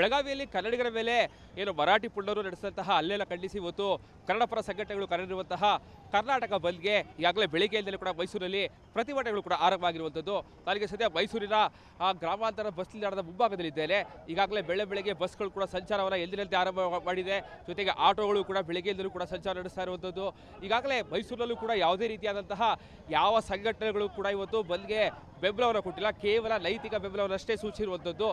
ಬೆಳಗಾವಿಯಲ್ಲಿ ಕನ್ನಡಿಗರ ಮೇಲೆ ಏನು ಮರಾಠಿ ಪುಂಡರು ನಡೆಸಿದಂತಹ ಹಲ್ಲೆಯನ್ನು ಖಂಡಿಸಿ ಇವತ್ತು ಕನ್ನಡ ಪರ ಸಂಘಟನೆಗಳು ಕರೆದಿರುವಂತಹ ಕರ್ನಾಟಕ ಬಂದ್ಗೆ ಈಗಾಗಲೇ ಬೆಳಿಗ್ಗೆಯಿಂದಲೂ ಕೂಡ ಮೈಸೂರಲ್ಲಿ ಪ್ರತಿಭಟನೆಗಳು ಕೂಡ ಆರಂಭವಾಗಿರುವಂಥದ್ದು. ನನಗೆ ಸದ್ಯ ಮೈಸೂರಿನ ಗ್ರಾಮಾಂತರ ಬಸ್ ನಿಲ್ದಾಣದ ಮುಂಭಾಗದಲ್ಲಿದ್ದೇನೆ. ಈಗಾಗಲೇ ಬೆಳಗ್ಗೆ ಬಸ್ಗಳು ಕೂಡ ಸಂಚಾರವನ್ನು ಎಂದಿನಂತೆ ಆರಂಭ ಮಾಡಿದೆ. ಜೊತೆಗೆ ಆಟೋಗಳು ಕೂಡ ಬೆಳಗ್ಗೆಯಿಂದಲೂ ಕೂಡ ಸಂಚಾರ ನಡೆಸ್ತಾ ಇರುವಂಥದ್ದು. ಈಗಾಗಲೇ ಮೈಸೂರಲ್ಲೂ ಕೂಡ ಯಾವುದೇ ರೀತಿಯಾದಂತಹ ಯಾವ ಸಂಘಟನೆಗಳು ಕೂಡ ಇವತ್ತು ಬಂದ್ಗೆ ಬೆಂಬಲವನ್ನು ಕೊಟ್ಟಿಲ್ಲ, ಕೇವಲ ನೈತಿಕ ಬೆಂಬಲವನ್ನಷ್ಟೇ ಸೂಚಿಸಿರುವಂಥದ್ದು.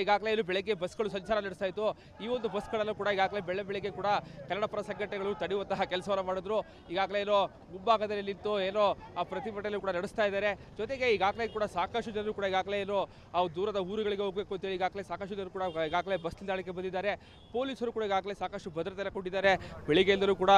ಈಗಾಗಲೇ ಇಲ್ಲಿ ಬೆಳಗ್ಗೆ ಬಸ್ಗಳು ಸಂಚಾರ ನಡೆಸ್ತಾ ಇತ್ತು. ಈ ಒಂದು ಬಸ್ಗಳನ್ನು ಕೂಡ ಈಗಾಗಲೇ ಬೆಳಗ್ಗೆ ಕೂಡ ಕನ್ನಡ ಪರ ಸಂಘಟನೆಗಳು ತಡೆಯುವಂತಹ ಕೆಲಸವನ್ನು ಮಾಡಿದ್ರು. ಈಗಾಗಲೇ ಏನೋ ಮುಂಭಾಗದಲ್ಲಿ ನಿಂತು ಏನೋ ಆ ಪ್ರತಿಭಟನೆ ಕೂಡ ನಡೆಸ್ತಾ ಇದ್ದಾರೆ. ಜೊತೆಗೆ ಈಗಾಗಲೇ ಕೂಡ ಸಾಕಷ್ಟು ಜನರು ಕೂಡ ಈಗಾಗಲೇ ಏನೋ ದೂರದ ಊರುಗಳಿಗೆ ಹೋಗಬೇಕು ಅಂತೇಳಿ ಈಗಾಗಲೇ ಸಾಕಷ್ಟು ಜನರು ಕೂಡ ಈಗಾಗಲೇ ಬಸ್ ನಿಲ್ದಾಣಕ್ಕೆ ಬಂದಿದ್ದಾರೆ. ಪೊಲೀಸರು ಕೂಡ ಈಗಾಗಲೇ ಸಾಕಷ್ಟು ಭದ್ರತೆಯನ್ನು ಕೊಟ್ಟಿದ್ದಾರೆ. ಬೆಳಿಗ್ಗೆಯಿಂದಲೂ ಕೂಡ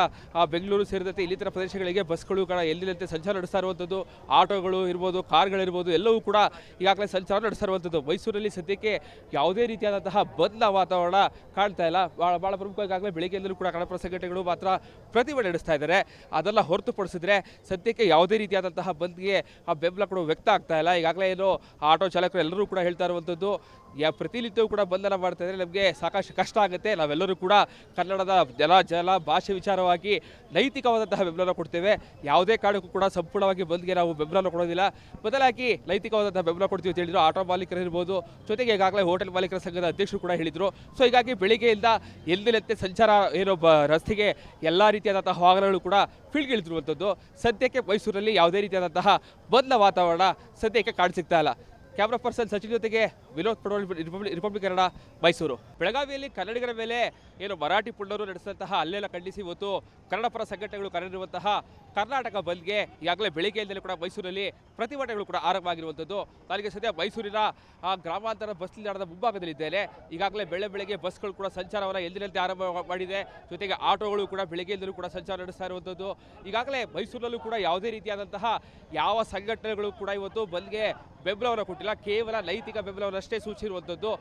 ಬೆಂಗಳೂರು ಸೇರಿದಂತೆ ಇಲ್ಲಿತರ ಪ್ರದೇಶಗಳಿಗೆ ಬಸ್ಗಳು ಎಂದಿನಂತೆ ಸಂಚಾರ ನಡೆಸ್ತಾ ಇರುವಂಥದ್ದು. ಆಟೋಗಳು ಇರ್ಬೋದು, ಕಾರ್ಗಳಿರ್ಬೋದು, ಎಲ್ಲವೂ ಕೂಡ ಈಗಾಗಲೇ ಸಂಚಾರ ನಡೆಸ್ತಾ ಇರುವಂಥದ್ದು. ಮೈಸೂರಲ್ಲಿ ಸದ್ಯಕ್ಕೆ ಯಾವುದೇ ರೀತಿಯಾದಂತಹ ಬಂದ್ನ ವಾತಾವರಣ ಕಾಣ್ತಾ ಇಲ್ಲ. ಬಹಳ ಪ್ರಮುಖವಾಗಿ ಈಗಾಗಲೇ ಬೆಳಿಗ್ಗೆಯಿಂದಲೂ ಕೂಡ ಕನ್ನಡ ಪರ ಸಂಘಟನೆಗಳು ಮಾತ್ರ ಪ್ರತಿಭಟನೆ ನಡೆಸ್ತಾ ಇದ್ದಾರೆ. ಅದೆಲ್ಲ ಹೊರತುಪಡಿಸಿದ್ರೆ ಸದ್ಯಕ್ಕೆ ಯಾವುದೇ ರೀತಿಯಾದಂತಹ ಬಂದ್ಗೆ ಬೆಂಬಲ ಕೂಡ ವ್ಯಕ್ತ ಆಗ್ತಾ ಇಲ್ಲ. ಈಗಾಗಲೇ ಏನು ಆಟೋ ಚಾಲಕರು ಎಲ್ಲರೂ ಕೂಡ ಹೇಳ್ತಾ ಇರುವಂಥದ್ದು, ಪ್ರತಿನಿತ್ಯವೂ ಕೂಡ ಬಂಧನ ಮಾಡ್ತಾ ಇದ್ರೆ ನಮಗೆ ಸಾಕಷ್ಟು ಕಷ್ಟ ಆಗುತ್ತೆ. ನಾವೆಲ್ಲರೂ ಕೂಡ ಕನ್ನಡದ ಜಲ ಭಾಷೆ ವಿಚಾರವಾಗಿ ನೈತಿಕವಾದಂತಹ ಬೆಂಬಲ ಕೊಡ್ತೇವೆ. ಯಾವುದೇ ಕಾರಣಕ್ಕೂ ಕೂಡ ಸಂಪೂರ್ಣವಾಗಿ ಬಂದ್ಗೆ ನಾವು ಬೆಂಬಲ ಕೊಡೋದಿಲ್ಲ, ಬದಲಾಗಿ ನೈತಿಕವಾದಂತಹ ಬೆಂಬಲ ಕೊಡ್ತೀವಿ ಅಂತ ಹೇಳಿದ್ರು ಆಟೋ ಮಾಲೀಕರು ಇರ್ಬೋದು. ಜೊತೆಗೆ ಈಗಾಗಲೇ ಹೋಟೆಲ್ ಮಾಲೀಕರ ಸಂಘದ ಅಧ್ಯಕ್ಷರು ಕೂಡ ಹೇಳಿದರು. ಸೊ ಹೀಗಾಗಿ ಬೆಳಿಗ್ಗೆಯಿಂದ ಎಂದಿನಂತೆ ಸಂಚಾರ ಏನೋ ರಸ್ತೆಗೆ ಎಲ್ಲ ರೀತಿಯಾದಂತಹ ವಾಹನಗಳು ಕೂಡ ಫೀಲ್ಡ್ಗಿಳಿದಿರುವಂಥದ್ದು. ಸದ್ಯಕ್ಕೆ ಮೈಸೂರಲ್ಲಿ ಯಾವುದೇ ರೀತಿಯಾದಂತಹ ಬಂದ್ನ ವಾತಾವರಣ ಸದ್ಯಕ್ಕೆ ಕಾಣಿಸಿಗ್ತಾ ಇಲ್ಲ. ಕ್ಯಾಮ್ರಾ ಪರ್ಸನ್ ಸಚಿನ್ ಜೊತೆಗೆ ವಿನೋದ್ ಪಡೋಲ್, ರಿಪಬ್ಲಿಕ್ ಕನ್ನಡ, ಮೈಸೂರು. ಬೆಳಗಾವಿಯಲ್ಲಿ ಕನ್ನಡಿಗರ ಮೇಲೆ ಏನು ಮರಾಠಿ ಪುಂಡರು ನಡೆಸಿದಂತಹ ಹಲ್ಲೆಯನ್ನು ಖಂಡಿಸಿ ಇವತ್ತು ಕನ್ನಡ ಪರ ಸಂಘಟನೆಗಳು ಕರೆದಿರುವಂತಹ ಕರ್ನಾಟಕ ಬಂದ್ಗೆ ಈಗಾಗಲೇ ಬೆಳಿಗ್ಗೆಯಿಂದಲೂ ಕೂಡ ಮೈಸೂರಲ್ಲಿ ಪ್ರತಿಭಟನೆಗಳು ಕೂಡ ಆರಂಭವಾಗಿರುವಂಥದ್ದು. ನನಗೆ ಸದ್ಯ ಮೈಸೂರಿನ ಗ್ರಾಮಾಂತರ ಬಸ್ ನಿಲ್ದಾಣದ ಮುಂಭಾಗದಲ್ಲಿದ್ದೇನೆ. ಈಗಾಗಲೇ ಬೆಳಗ್ಗೆ ಬಸ್ಗಳು ಕೂಡ ಸಂಚಾರವನ್ನು ಎಂದಿನಂತೆ ಆರಂಭ ಮಾಡಿದೆ. ಜೊತೆಗೆ ಆಟೋಗಳು ಕೂಡ ಬೆಳಗ್ಗೆಯಿಂದಲೂ ಕೂಡ ಸಂಚಾರ ನಡೆಸ್ತಾ ಇರುವಂಥದ್ದು. ಈಗಾಗಲೇ ಮೈಸೂರಲ್ಲೂ ಕೂಡ ಯಾವುದೇ ರೀತಿಯಾದಂತಹ ಯಾವ ಸಂಘಟನೆಗಳು ಕೂಡ ಇವತ್ತು ಬಂದ್ಗೆ ಬೆಂಬಲವನ್ನು ಕೊಟ್ಟಿಲ್ಲ, ಕೇವಲ ನೈತಿಕ ಬೆಂಬಲವನ್ನಷ್ಟೇ ಸೂಚಿಸಿರುವಂಥದ್ದು.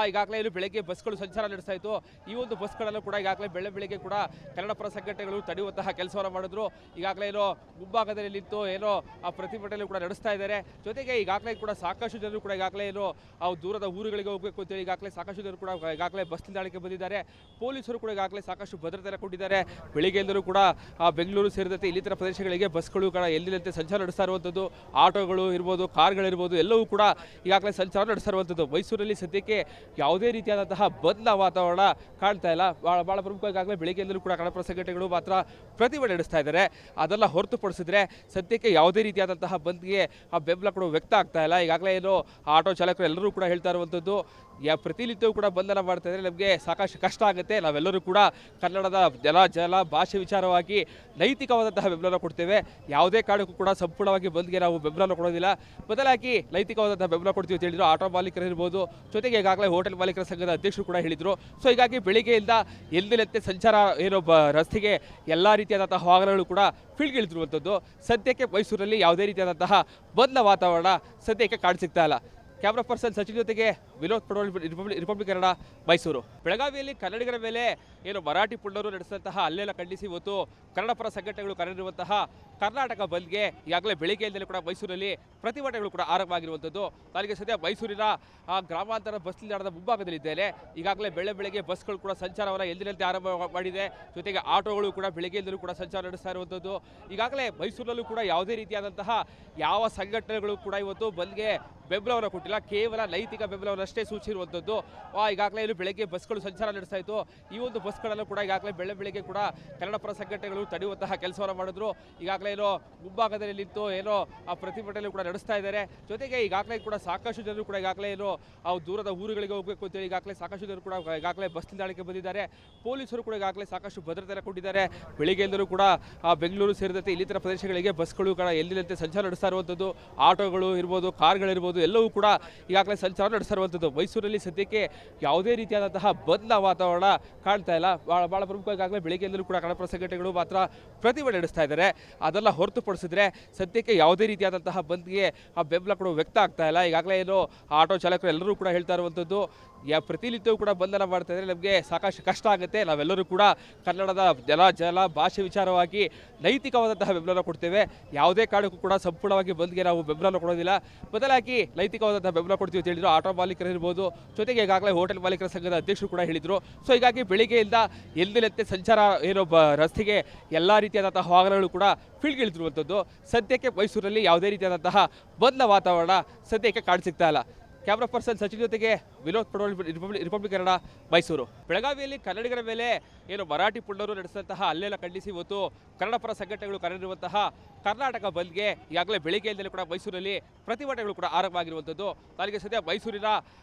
ಈಗಾಗಲೇ ಇಲ್ಲಿ ಬೆಳಗ್ಗೆ ಬಸ್ಗಳು ಸಂಚಾರ ನಡೆಸ್ತಾ ಇತ್ತು. ಈ ಒಂದು ಬಸ್ಗಳನ್ನು ಕೂಡ ಈಗಾಗಲೇ ಬೆಳಗ್ಗೆ ಕೂಡ ಕನ್ನಡ ಪರ ಸಂಘಟನೆಗಳು ತಡೆಯುವಂತಹ ಕೆಲಸವನ್ನು ಮಾಡಿದ್ರು. ಈಗಾಗಲೇ ಏನೋ ಮುಂಭಾಗದಲ್ಲಿ ನಿಂತು ಏನೋ ಆ ಪ್ರತಿಭಟನೆ ಕೂಡ ನಡೆಸ್ತಾ ಇದ್ದಾರೆ. ಜೊತೆಗೆ ಈಗಾಗಲೇ ಕೂಡ ಸಾಕಷ್ಟು ಜನರು ಕೂಡ ಈಗಾಗಲೇ ಏನೋ ದೂರದ ಊರುಗಳಿಗೆ ಹೋಗಬೇಕು ಅಂತೇಳಿ ಈಗಾಗಲೇ ಸಾಕಷ್ಟು ಜನರು ಕೂಡ ಈಗಾಗಲೇ ಬಸ್ ನಿಲ್ದಾಣಕ್ಕೆ ಬಂದಿದ್ದಾರೆ. ಪೊಲೀಸರು ಕೂಡ ಈಗಾಗಲೇ ಸಾಕಷ್ಟು ಭದ್ರತೆಯನ್ನು ಕೊಟ್ಟಿದ್ದಾರೆ. ಬೆಳಿಗ್ಗೆಯಿಂದಲೂ ಕೂಡ ಬೆಂಗಳೂರು ಸೇರಿದಂತೆ ಇಲ್ಲಿತರ ಪ್ರದೇಶಗಳಿಗೆ ಬಸ್ಗಳು ಎಂದಿನಂತೆ ಸಂಚಾರ ನಡೆಸ್ತಾ ಇರುವಂಥದ್ದು. ಆಟೋಗಳು ಇರ್ಬೋದು, ಕಾರ್ಗಳಿರ್ಬೋದು, ಎಲ್ಲವೂ ಕೂಡ ಈಗಾಗಲೇ ಸಂಚಾರ ನಡೆಸ್ತಾ ಇರುವಂಥದ್ದು. ಮೈಸೂರಲ್ಲಿ ಸದ್ಯಕ್ಕೆ ಯಾವುದೇ ರೀತಿಯಾದಂತಹ ಬಂದ್ನ ವಾತಾವರಣ ಕಾಣ್ತಾ ಇಲ್ಲ. ಬಹಳ ಪ್ರಮುಖವಾಗಿ ಈಗಾಗಲೇ ಬೆಳಿಗ್ಗೆಯಿಂದಲೂ ಕೂಡ ಕನ್ನಡ ಪರ ಸಂಘಟನೆಗಳು ಮಾತ್ರ ಪ್ರತಿಭಟನೆ ನಡೆಸ್ತಾ ಇದ್ದಾರೆ. ಅದೆಲ್ಲ ಹೊರತುಪಡಿಸಿದ್ರೆ ಸದ್ಯಕ್ಕೆ ಯಾವುದೇ ರೀತಿಯಾದಂತಹ ಬಂದ್ಗೆ ಬೆಂಬಲ ಕೂಡ ವ್ಯಕ್ತ ಆಗ್ತಾ ಇಲ್ಲ. ಈಗಾಗಲೇ ಏನು ಆಟೋ ಚಾಲಕರು ಎಲ್ಲರೂ ಕೂಡ ಹೇಳ್ತಾ ಇರುವಂಥದ್ದು, ಪ್ರತಿನಿತ್ಯವೂ ಕೂಡ ಬಂಧನ ಮಾಡ್ತಾ ಇದ್ರೆ ನಮಗೆ ಸಾಕಷ್ಟು ಕಷ್ಟ ಆಗುತ್ತೆ. ನಾವೆಲ್ಲರೂ ಕೂಡ ಕನ್ನಡದ ಜಲ ಭಾಷೆ ವಿಚಾರವಾಗಿ ನೈತಿಕವಾದಂತಹ ಬೆಂಬಲ ಕೊಡ್ತೇವೆ. ಯಾವುದೇ ಕಾರಣಕ್ಕೂ ಕೂಡ ಸಂಪೂರ್ಣವಾಗಿ ಬಂದ್ಗೆ ನಾವು ಬೆಂಬಲ ಕೊಡೋದಿಲ್ಲ, ಬದಲಾಗಿ ನೈತಿಕವಾದಂತಹ ಬೆಂಬಲ ಕೊಡ್ತೀವಿ ಅಂತ ಹೇಳಿದ್ರು ಆಟೋ ಮಾಲೀಕರು ಇರ್ಬೋದು. ಜೊತೆಗೆ ಈಗಾಗಲೇ ಹೋಟೆಲ್ ಮಾಲೀಕರ ಸಂಘದ ಅಧ್ಯಕ್ಷರು ಕೂಡ ಹೇಳಿದರು. ಸೊ ಹೀಗಾಗಿ ಬೆಳಿಗ್ಗೆಯಿಂದ ಎಂದಿನಂತೆ ಸಂಚಾರ ಏನೋ ರಸ್ತೆಗೆ ಎಲ್ಲ ರೀತಿಯಾದಂತಹ ವಾಹನಗಳು ಕೂಡ ಫೀಲ್ಡ್ಗಿಳಿದಿರುವಂಥದ್ದು. ಸದ್ಯಕ್ಕೆ ಮೈಸೂರಲ್ಲಿ ಯಾವುದೇ ರೀತಿಯಾದಂತಹ ಬಂದ್ನ ವಾತಾವರಣ ಸದ್ಯಕ್ಕೆ ಕಾಣಿಸಿಗ್ತಾ ಇಲ್ಲ. ಕ್ಯಾಮ್ರಾ ಪರ್ಸನ್ ಸಚಿನ್ ಜೊತೆಗೆ ವಿನೋದ್ ಪಡೋಲ್, ರಿಪಬ್ಲಿಕ್ ಕನ್ನಡ, ಮೈಸೂರು. ಬೆಳಗಾವಿಯಲ್ಲಿ ಕನ್ನಡಿಗರ ಮೇಲೆ ಏನು ಮರಾಠಿ ಪುಂಡರು ನಡೆಸಿದಂತಹ ಹಲ್ಲೆಯನ್ನು ಖಂಡಿಸಿ ಇವತ್ತು ಕನ್ನಡ ಪರ ಸಂಘಟನೆಗಳು ಕರೆದಿರುವಂತಹ ಕರ್ನಾಟಕ ಬಂದ್ಗೆ ಈಗಾಗಲೇ ಬೆಳಿಗ್ಗೆಯಿಂದಲೂ ಕೂಡ ಮೈಸೂರಲ್ಲಿ ಪ್ರತಿಭಟನೆಗಳು ಕೂಡ ಆರಂಭವಾಗಿರುವಂಥದ್ದು. ನನಗೆ ಸದ್ಯ ಮೈಸೂರಿನ ಗ್ರಾಮಾಂತರ ಬಸ್ ನಿಲ್ದಾಣದ ಮುಂಭಾಗದಲ್ಲಿದ್ದೇನೆ. ಈಗಾಗಲೇ ಬೆಳಗ್ಗೆ ಬಸ್ಗಳು ಕೂಡ ಸಂಚಾರವನ್ನು ಎಂದಿನಂತೆ ಆರಂಭ ಮಾಡಿದೆ. ಜೊತೆಗೆ ಆಟೋಗಳು ಕೂಡ ಬೆಳಗ್ಗೆಯಿಂದಲೂ ಕೂಡ ಸಂಚಾರ ನಡೆಸ್ತಾ ಇರುವಂಥದ್ದು. ಈಗಾಗಲೇ ಮೈಸೂರಲ್ಲೂ ಕೂಡ ಯಾವುದೇ ರೀತಿಯಾದಂತಹ ಯಾವ ಸಂಘಟನೆಗಳು ಕೂಡ ಇವತ್ತು ಬಂದ್ಗೆ ಬೆಂಬಲವನ್ನು ಕೊಟ್ಟಿಲ್ಲ, ಕೇವಲ ನೈತಿಕ ಬೆಂಬಲವನ್ನಷ್ಟೇ ಸೂಚಿಸಿರುವಂಥದ್ದು. ಈಗಾಗಲೇ ಇಲ್ಲಿ ಬೆಳಗ್ಗೆ ಬಸ್ಗಳು ಸಂಚಾರ ನಡೆಸ್ತಾ ಇತ್ತು. ಈ ಒಂದು ಬಸ್ಗಳನ್ನು ಕೂಡ ಈಗಾಗಲೇ ಬೆಳಗ್ಗೆ ಕೂಡ ಕನ್ನಡ ಪರ ಸಂಘಟನೆಗಳು ತಡೆಯುವಂತಹ ಕೆಲಸವನ್ನು ಮಾಡಿದ್ರು. ಈಗಾಗಲೇ ಏನೋ ಮುಂಭಾಗದಲ್ಲಿ ನಿಂತು ಏನೋ ಆ ಪ್ರತಿಭಟನೆ ಕೂಡ ನಡೆಸ್ತಾ ಇದ್ದಾರೆ. ಜೊತೆಗೆ ಈಗಾಗಲೇ ಕೂಡ ಸಾಕಷ್ಟು ಜನರು ಕೂಡ ಈಗಾಗಲೇ ಏನೋ ದೂರದ ಊರುಗಳಿಗೆ ಹೋಗಬೇಕು ಅಂತೇಳಿ ಈಗಾಗಲೇ ಸಾಕಷ್ಟು ಜನರು ಕೂಡ ಈಗಾಗಲೇ ಬಸ್ ನಿಲ್ದಾಣಕ್ಕೆ ಬಂದಿದ್ದಾರೆ. ಪೊಲೀಸರು ಕೂಡ ಈಗಾಗಲೇ ಸಾಕಷ್ಟು ಭದ್ರತೆಯನ್ನು ಕೊಟ್ಟಿದ್ದಾರೆ. ಬೆಳಿಗ್ಗೆಯಿಂದಲೂ ಕೂಡ ಬೆಂಗಳೂರು ಸೇರಿದಂತೆ ಇಲ್ಲಿತರ ಪ್ರದೇಶಗಳಿಗೆ ಬಸ್ಗಳು ಎಂದಿನಂತೆ ಸಂಚಾರ ನಡೆಸ್ತಾ ಇರುವಂಥದ್ದು. ಆಟೋಗಳು ಇರ್ಬೋದು, ಕಾರ್ಗಳಿರ್ಬೋದು, ಎಲ್ಲವೂ ಕೂಡ ಈಗಾಗಲೇ ಸಂಚಾರ ನಡೆಸ್ತಾ ಇರುವಂಥದ್ದು. ಮೈಸೂರಲ್ಲಿ ಸದ್ಯಕ್ಕೆ ಯಾವುದೇ ರೀತಿಯಾದಂತಹ ಬಂದ್ನ ವಾತಾವರಣ ಕಾಣ್ತಾ ಇಲ್ಲ. ಬಹಳ ಪ್ರಮುಖವಾಗಿ ಈಗಾಗಲೇ ಬೆಳಿಗ್ಗೆಯಿಂದಲೂ ಕೂಡ ಕನ್ನಡ ಪರ ಸಂಘಟನೆಗಳು ಮಾತ್ರ ಪ್ರತಿಭಟನೆ ನಡೆಸ್ತಾ ಇದ್ದಾರೆ. ಅದೆಲ್ಲ ಹೊರತುಪಡಿಸಿದ್ರೆ ಸದ್ಯಕ್ಕೆ ಯಾವುದೇ ರೀತಿಯಾದಂತಹ ಬಂದ್ಗೆ ಬೆಂಬಲ ಕೂಡ ವ್ಯಕ್ತ ಆಗ್ತಾ ಇಲ್ಲ. ಈಗಾಗಲೇ ಏನು ಆಟೋ ಚಾಲಕರು ಎಲ್ಲರೂ ಕೂಡ ಹೇಳ್ತಾ ಇರುವಂಥದ್ದು, ಪ್ರತಿನಿತ್ಯವೂ ಕೂಡ ಬಂಧನ ಮಾಡ್ತಾ ಇದ್ರೆ ನಮಗೆ ಸಾಕಷ್ಟು ಕಷ್ಟ ಆಗುತ್ತೆ. ನಾವೆಲ್ಲರೂ ಕೂಡ ಕನ್ನಡದ ಜಲ ಭಾಷೆ ವಿಚಾರವಾಗಿ ನೈತಿಕವಾದಂತಹ ಬೆಂಬಲ ಕೊಡ್ತೇವೆ. ಯಾವುದೇ ಕಾರಣಕ್ಕೂ ಕೂಡ ಸಂಪೂರ್ಣವಾಗಿ ಬಂದ್ಗೆ ನಾವು ಬೆಂಬಲ ಕೊಡೋದಿಲ್ಲ. ಬದಲಾಗಿ ನೈತಿಕವಾದಂತಹ ಬೆಂಬಲ ಕೊಡ್ತೀವಿ ಅಂತ ಹೇಳಿದ್ರು ಆಟೋ ಮಾಲೀಕರು ಇರ್ಬೋದು, ಜೊತೆಗೆ ಈಗಾಗಲೇ ಹೋಟೆಲ್ ಮಾಲೀಕರ ಸಂಘದ ಅಧ್ಯಕ್ಷರು ಕೂಡ ಹೇಳಿದರು. ಸೊ ಹೀಗಾಗಿ ಬೆಳಿಗ್ಗೆಯಿಂದ ಎಂದಿನಂತೆ ಸಂಚಾರ ರಸ್ತೆಗೆ ಎಲ್ಲ ರೀತಿಯಾದಂತಹ ವಾಹನಗಳು ಕೂಡ ಫೀಲ್ಡ್ಗಿಳಿದಿರುವಂಥದ್ದು. ಸದ್ಯಕ್ಕೆ ಮೈಸೂರಲ್ಲಿ ಯಾವುದೇ ರೀತಿಯಾದಂತಹ ಬಂದ ವಾತಾವರಣ ಸದ್ಯಕ್ಕೆ ಕಾಣಸಿಗ್ತಾ ಇಲ್ಲ. ಕ್ಯಾಮ್ರಾ ಪರ್ಸನ್ ಸಚಿನ್ ಜೊತೆಗೆ ವಿನೋದ್ ಪಡೋಳ್, ರಿಪಬ್ಲಿಕ್ ಕನ್ನಡ, ಮೈಸೂರು. ಬೆಳಗಾವಿಯಲ್ಲಿ ಕನ್ನಡಿಗರ ಮೇಲೆ ಮರಾಠಿ ಪುಂಡರು ನಡೆಸಿದಂತಹ ಹಲ್ಲೆಲ್ಲ ಖಂಡಿಸಿ ಇವತ್ತು ಕನ್ನಡ ಪರ ಸಂಘಟನೆಗಳು ಕರೆದಿರುವಂತಹ ಕರ್ನಾಟಕ ಬಂದ್ಗೆ ಈಗಾಗಲೇ ಬೆಳಿಗ್ಗೆಯಿಂದಲೇ ಕೂಡ ಮೈಸೂರಲ್ಲಿ ಪ್ರತಿಭಟನೆಗಳು ಕೂಡ ಆರಂಭವಾಗಿರುವಂಥದ್ದು. ನನಗೆ ಸದ್ಯ ಮೈಸೂರಿನ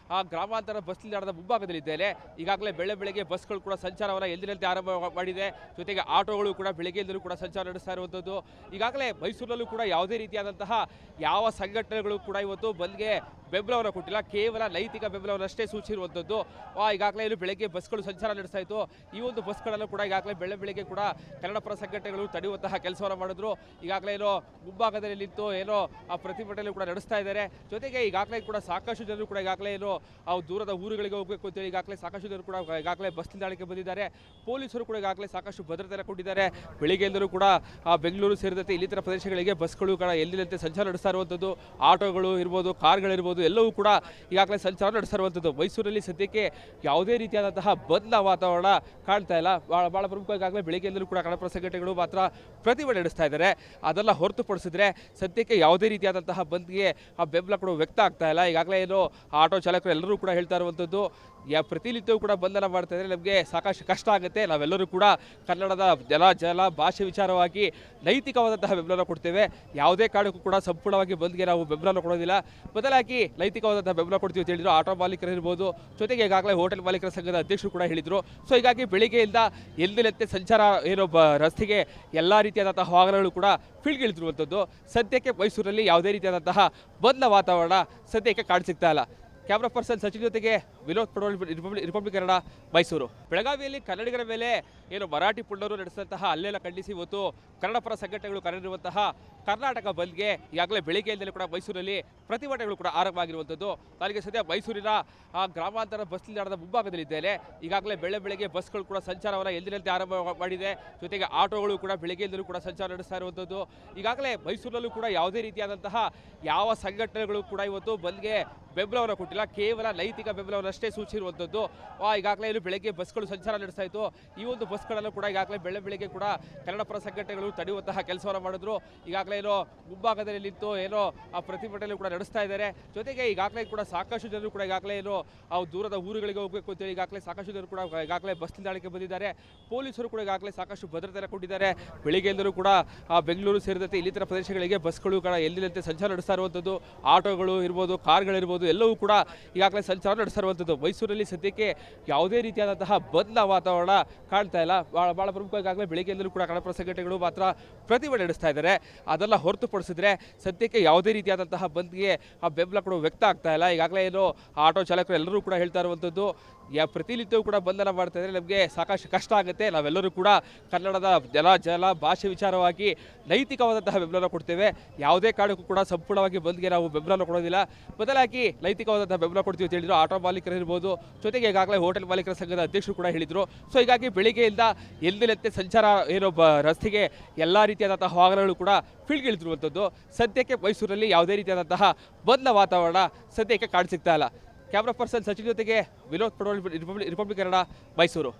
ಗ್ರಾಮಾಂತರ ಬಸ್ ನಿಲ್ದಾಣದ ಮುಂಭಾಗದಲ್ಲಿದ್ದೇನೆ. ಈಗಾಗಲೇ ಬೆಳಗ್ಗೆ ಬಸ್ಗಳು ಕೂಡ ಸಂಚಾರವನ್ನು ಎಂದಿನಂತೆ ಆರಂಭ ಮಾಡಿದೆ. ಜೊತೆಗೆ ಆಟೋಗಳು ಕೂಡ ಬೆಳಗ್ಗೆಯಿಂದಲೂ ಕೂಡ ಸಂಚಾರ ನಡೆಸ್ತಾ ಇರುವಂಥದ್ದು. ಈಗಾಗಲೇ ಮೈಸೂರಲ್ಲೂ ಕೂಡ ಯಾವುದೇ ರೀತಿಯಾದಂತಹ ಯಾವ ಸಂಘಟನೆಗಳು ಕೂಡ ಇವತ್ತು ಬಂದ್ಗೆ ಬೆಂಬಲವನ್ನು ಕೊಟ್ಟಿಲ್ಲ. ಕೇವಲ ನೈತಿಕ ಬೆಂಬಲವನ್ನಷ್ಟೇ ಸೂಚಿಸಿರುವಂಥದ್ದು. ಈಗಾಗಲೇ ಇಲ್ಲಿ ಬೆಳಗ್ಗೆ ಬಸ್ಗಳು ಸಂಚಾರ ನಡೆಸ್ತಾ ಇತ್ತು. ಈ ಒಂದು ಬಸ್ಗಳಲ್ಲೂ ಕೂಡ ಈಗಾಗಲೇ ಬೆಳಗ್ಗೆ ಕೂಡ ಕನ್ನಡ ಪರ ಸಂಘಟನೆಗಳು ತಡೆಯುವಂತಹ ಕೆಲಸವನ್ನು ಮಾಡಿದ್ರು. ಈಗಾಗಲೇ ಮುಂಭಾಗದಲ್ಲಿ ನಿಂತು ಆ ಪ್ರತಿಭಟನೆ ಕೂಡ ನಡೆಸ್ತಾ ಇದ್ದಾರೆ. ಜೊತೆಗೆ ಈಗಾಗಲೇ ಕೂಡ ಸಾಕಷ್ಟು ಜನರು ಕೂಡ ಈಗಾಗಲೇ ದೂರದ ಊರುಗಳಿಗೆ ಹೋಗಬೇಕು ಅಂತೇಳಿ ಈಗಾಗಲೇ ಸಾಕಷ್ಟು ಜನರು ಕೂಡ ಈಗಾಗಲೇ ಬಸ್ ನಿಲ್ದಾಣಕ್ಕೆ ಬಂದಿದ್ದಾರೆ. ಪೊಲೀಸರು ಕೂಡ ಈಗಾಗಲೇ ಸಾಕಷ್ಟು ಭದ್ರತೆ ಕೊಟ್ಟಿದ್ದಾರೆ. ಬೆಳಿಗ್ಗೆಯಿಂದಲೂ ಕೂಡ ಬೆಂಗಳೂರು ಸೇರಿದಂತೆ ಇಲ್ಲಿತರ ಪ್ರದೇಶಗಳಿಗೆ ಬಸ್ಗಳು ಕೂಡ ಎಲ್ಲಿದಂತೆ ಸಂಚಾರ ನಡೆಸ್ತಾ ಇರುವಂಥದ್ದು. ಆಟೋಗಳು ಇರ್ಬೋದು, ಕಾರ್ಗಳಿರ್ಬೋದು, ಎಲ್ಲವೂ ಕೂಡ ಈಗಾಗಲೇ ಸಂಚಾರ ನಡೆಸ್ತಾ ಇರುವಂಥದ್ದು. ಮೈಸೂರಲ್ಲಿ ಸದ್ಯಕ್ಕೆ ಯಾವುದೇ ರೀತಿಯಾದಂತಹ ಬಂದ ವಾತಾವರಣ ಕಾಣ್ತಾ ಇಲ್ಲ. ಬಹಳ ಪ್ರಮುಖವಾಗಿ ಈಗಾಗಲೇ ಬೆಳಿಗ್ಗೆಯಿಂದಲೂ ಕೂಡ ಕನ್ನಡ ಪರ ಸಂಘಟನೆಗಳು ಮಾತ್ರ ಪ್ರತಿಭಟನೆ ನಡೆಸ್ತಾ ಇದ್ದಾರೆ. ಅದೆಲ್ಲ ಹೊರತುಪಡಿಸಿದ್ರೆ ಸದ್ಯಕ್ಕೆ ಯಾವುದೇ ರೀತಿಯಾದಂತಹ ಬಂದ್ಗೆ ಬೆಂಬಲ ಕೂಡ ವ್ಯಕ್ತ ಆಗ್ತಾ ಇಲ್ಲ. ಈಗಾಗಲೇ ಆಟೋ ಚಾಲಕರು ಎಲ್ಲರೂ ಕೂಡ ಹೇಳ್ತಾ ಇರುವಂಥದ್ದು, ಪ್ರತಿನಿತ್ಯವೂ ಕೂಡ ಬಂಧನ ಮಾಡ್ತಾ ಇದ್ರೆ ನಮಗೆ ಸಾಕಷ್ಟು ಕಷ್ಟ ಆಗುತ್ತೆ. ನಾವೆಲ್ಲರೂ ಕೂಡ ಕನ್ನಡದ ಜಲ ಭಾಷೆ ವಿಚಾರವಾಗಿ ನೈತಿಕವಾದಂತಹ ಬೆಂಬಲ ಕೊಡ್ತೇವೆ. ಯಾವುದೇ ಕಾರಣಕ್ಕೂ ಕೂಡ ಸಂಪೂರ್ಣವಾಗಿ ಬಂದ್ಗೆ ನಾವು ಬೆಂಬಲ ಕೊಡೋದಿಲ್ಲ. ಬದಲಾಗಿ ನೈತಿಕವಾದಂತಹ ಬೆಂಬಲ ಕೊಡ್ತೀವಿ ಅಂತ ಹೇಳಿದ್ರು ಆಟೋ ಮಾಲೀಕರು ಇರ್ಬೋದು, ಜೊತೆಗೆ ಈಗಾಗಲೇ ಹೋಟೆಲ್ ಮಾಲೀಕರ ಸಂಘದ ಅಧ್ಯಕ್ಷರು ಕೂಡ ಹೇಳಿದರು. ಸೊ ಹೀಗಾಗಿ ಬೆಳಿಗ್ಗೆಯಿಂದ ಎಂದಿನಂತೆ ಸಂಚಾರ ರಸ್ತೆಗೆ ಎಲ್ಲ ರೀತಿಯಾದಂತಹ ವಾಹನಗಳು ಕೂಡ ಫೀಲ್ಡ್ಗಿಳಿದಿರುವಂಥದ್ದು. ಸದ್ಯಕ್ಕೆ ಮೈಸೂರಲ್ಲಿ ಯಾವುದೇ ರೀತಿಯಾದಂತಹ ಬಂದ ವಾತಾವರಣ ಸದ್ಯಕ್ಕೆ ಕಾಣಸಿಗ್ತಾ ಇಲ್ಲ. ಕ್ಯಾಮ್ರಾ ಪರ್ಸನ್ ಸಚಿನ್ ಜೊತೆಗೆ ವಿನೋದ್ ಪಡೋಳ್, ರಿಪಬ್ಲಿಕ್ ಕನ್ನಡ, ಮೈಸೂರು. ಬೆಳಗಾವಿಯಲ್ಲಿ ಕನ್ನಡಿಗರ ಮೇಲೆ ಮರಾಠಿ ಪುಂಡರು ನಡೆಸಿದಂತಹ ಹಲ್ಲೆಲ್ಲ ಖಂಡಿಸಿ ಇವತ್ತು ಕನ್ನಡ ಪರ ಸಂಘಟನೆಗಳು ಕರೆದಿರುವಂತಹ ಕರ್ನಾಟಕ ಬಂದ್ಗೆ ಈಗಾಗಲೇ ಬೆಳಿಗ್ಗೆಯಿಂದಲೇ ಕೂಡ ಮೈಸೂರಲ್ಲಿ ಪ್ರತಿಭಟನೆಗಳು ಕೂಡ ಆರಂಭವಾಗಿರುವಂಥದ್ದು. ನನಗೆ ಸದ್ಯ ಮೈಸೂರಿನ ಗ್ರಾಮಾಂತರ ಬಸ್ ನಿಲ್ದಾಣದ ಮುಂಭಾಗದಲ್ಲಿದ್ದೇನೆ. ಈಗಾಗಲೇ ಬೆಳಗ್ಗೆ ಬಸ್ಗಳು ಕೂಡ ಸಂಚಾರವನ್ನು ಎಂದಿನಂತೆ ಆರಂಭ ಮಾಡಿದೆ. ಜೊತೆಗೆ ಆಟೋಗಳು ಕೂಡ ಬೆಳಗ್ಗೆಯಿಂದಲೂ ಕೂಡ ಸಂಚಾರ ನಡೆಸ್ತಾ ಇರುವಂಥದ್ದು. ಈಗಾಗಲೇ ಮೈಸೂರಲ್ಲೂ ಕೂಡ ಯಾವುದೇ ರೀತಿಯಾದಂತಹ ಯಾವ ಸಂಘಟನೆಗಳು ಕೂಡ ಇವತ್ತು ಬಂದ್ಗೆ ಬೆಂಬಲವನ್ನು ಕೊಟ್ಟಿಲ್ಲ. ಕೇವಲ ನೈತಿಕ ಬೆಂಬಲವನ್ನಷ್ಟೇ ಸೂಚಿಸಿರುವಂಥದ್ದು. ಈಗಾಗಲೇ ಇಲ್ಲಿ ಬೆಳಗ್ಗೆ ಬಸ್ಗಳು ಸಂಚಾರ ನಡೆಸ್ತಾ ಇತ್ತು. ಈ ಒಂದು ಬಸ್ಗಳಲ್ಲೂ ಕೂಡ ಈಗಾಗಲೇ ಬೆಳಗ್ಗೆ ಕೂಡ ಕನ್ನಡ ಪರ ಸಂಘಟನೆಗಳು ತಡೆಯುವಂತಹ ಕೆಲಸವನ್ನು ಮಾಡಿದ್ರು. ಈಗಾಗಲೇ ಮುಂಭಾಗದಲ್ಲಿ ನಿಂತು ಆ ಪ್ರತಿಭಟನೆ ಕೂಡ ನಡೆಸ್ತಾ ಇದ್ದಾರೆ. ಜೊತೆಗೆ ಈಗಾಗಲೇ ಕೂಡ ಸಾಕಷ್ಟು ಜನರು ಕೂಡ ಈಗಾಗಲೇ ದೂರದ ಊರುಗಳಿಗೆ ಹೋಗಬೇಕು ಅಂತೇಳಿ ಈಗಾಗಲೇ ಸಾಕಷ್ಟು ಜನರು ಕೂಡ ಈಗಾಗಲೇ ಬಸ್ ನಿಲ್ದಾಣಕ್ಕೆ ಬಂದಿದ್ದಾರೆ. ಪೊಲೀಸರು ಕೂಡ ಈಗಾಗಲೇ ಸಾಕಷ್ಟು ಭದ್ರತೆ ಕೊಟ್ಟಿದ್ದಾರೆ. ಬೆಳಿಗ್ಗೆಯಿಂದಲೂ ಕೂಡ ಬೆಂಗಳೂರು ಸೇರಿದಂತೆ ಇಲ್ಲಿತರ ಪ್ರದೇಶಗಳಿಗೆ ಬಸ್ಗಳು ಕೂಡ ಎಲ್ಲಿದಂತೆ ಸಂಚಾರ ನಡೆಸ್ತಾ ಇರುವಂಥದ್ದು. ಆಟೋಗಳು ಇರ್ಬೋದು, ಕಾರ್ಗಳಿರ್ಬೋದು, ಎಲ್ಲವೂ ಕೂಡ ಈಗಾಗಲೇ ಸಂಚಾರ ನಡೆಸ್ತಾ ಇರುವಂಥದ್ದು. ಮೈಸೂರಲ್ಲಿ ಸದ್ಯಕ್ಕೆ ಯಾವುದೇ ರೀತಿಯಾದಂತಹ ಬಂದ ವಾತಾವರಣ ಕಾಣ್ತಾ ಇಲ್ಲ. ಬಹಳ ಪ್ರಮುಖವಾಗಿ ಈಗಾಗಲೇ ಬೆಳಗ್ಗೆಯಿಂದಲೂ ಕೂಡ ಕನ್ನಡ ಪರ ಸಂಘಟನೆಗಳು ಮಾತ್ರ ಪ್ರತಿಭಟನೆ ನಡೆಸ್ತಾ ಇದ್ದಾರೆ. ಅದೆಲ್ಲ ಹೊರತುಪಡಿಸಿದ್ರೆ ಸದ್ಯಕ್ಕೆ ಯಾವುದೇ ರೀತಿಯಾದಂತಹ ಬಂದ್ಗೆ ಬೆಂಬಲ ಕೂಡ ವ್ಯಕ್ತ ಆಗ್ತಾ ಇಲ್ಲ. ಈಗಾಗಲೇ ಆಟೋ ಚಾಲಕರು ಎಲ್ಲರೂ ಕೂಡ ಹೇಳ್ತಾ ಇರುವಂಥದ್ದು, ಪ್ರತಿನಿತ್ಯವೂ ಕೂಡ ಬಂಧನ ಮಾಡ್ತಾ ಇದ್ರೆ ನಮಗೆ ಸಾಕಷ್ಟು ಕಷ್ಟ ಆಗುತ್ತೆ. ನಾವೆಲ್ಲರೂ ಕೂಡ ಕನ್ನಡದ ಜಲ ಭಾಷೆ ವಿಚಾರವಾಗಿ ನೈತಿಕವಾದಂತಹ ಬೆಂಬಲ ಕೊಡ್ತೇವೆ. ಯಾವುದೇ ಕಾರಣಕ್ಕೂ ಕೂಡ ಸಂಪೂರ್ಣವಾಗಿ ಬಂದ್ಗೆ ನಾವು ಬೆಂಬಲ ಕೊಡೋದಿಲ್ಲ. ಬದಲಾಗಿ ನೈತಿಕವಾದಂತಹ ಬೆಂಬಲ ಕೊಡ್ತೀವಿ ಅಂತ ಹೇಳಿದ್ರು ಆಟೋ ಮಾಲೀಕರು ಇರ್ಬೋದು, ಜೊತೆಗೆ ಈಗಾಗಲೇ ಹೋಟೆಲ್ ಮಾಲೀಕರ ಸಂಘದ ಅಧ್ಯಕ್ಷರು ಕೂಡ ಹೇಳಿದರು. ಸೊ ಹೀಗಾಗಿ ಬೆಳಿಗ್ಗೆಯಿಂದ ಎಂದಿನಂತೆ ಸಂಚಾರ ರಸ್ತೆಗೆ ಎಲ್ಲ ರೀತಿಯಾದಂತಹ ವಾಹನಗಳು ಕೂಡ ಫೀಲ್ಡ್ಗಿಳಿದಿರುವಂಥದ್ದು. ಸದ್ಯಕ್ಕೆ ಮೈಸೂರಲ್ಲಿ ಯಾವುದೇ ರೀತಿಯಾದಂತಹ ಬಂದ ವಾತಾವರಣ ಸದ್ಯಕ್ಕೆ ಕಾಣಸಿಗ್ತಾ ಇಲ್ಲ. ಕ್ಯಾಮ್ರಾ ಪರ್ಸನ್ ಸಚಿನ್ ಜೊತೆಗೆ ವಿನೋದ್ ಪಡೋಳ್, ರಿಪಬ್ಲಿಕ್ ಕನ್ನಡ, ಮೈಸೂರು.